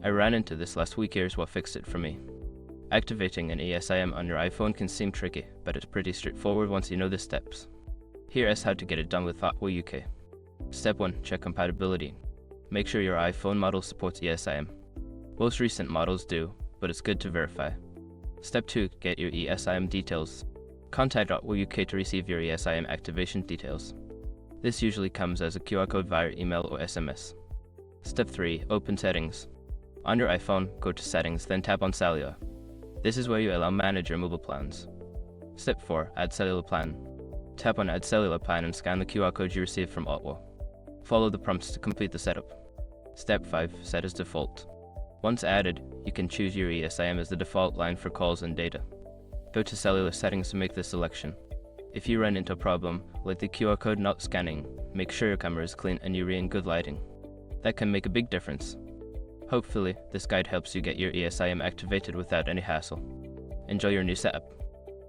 I ran into this last week. Here's what fixed it for me. Activating an ESIM on your iPhone can seem tricky, but it's pretty straightforward once you know the steps. Here is how to get it done with Thoughtful UK. Step 1. Check compatibility. Make sure your iPhone model supports ESIM. Most recent models do, but it's good to verify. Step 2. Get your ESIM details. Contact Thoughtful UK to receive your ESIM activation details. This usually comes as a QR code via email or SMS. Step 3. Open Settings. On your iPhone, go to Settings, then tap on Cellular. This is where you allow manage your mobile plans. Step 4. Add cellular plan. Tap on Add cellular plan and scan the QR code you received from Otwo. Follow the prompts to complete the setup. Step 5. Set as default. Once added, you can choose your ESIM as the default line for calls and data. Go to cellular settings to make this selection. If you run into a problem, like the QR code not scanning, make sure your camera is clean and you're in good lighting. That can make a big difference. Hopefully, this guide helps you get your ESIM activated without any hassle. Enjoy your new setup.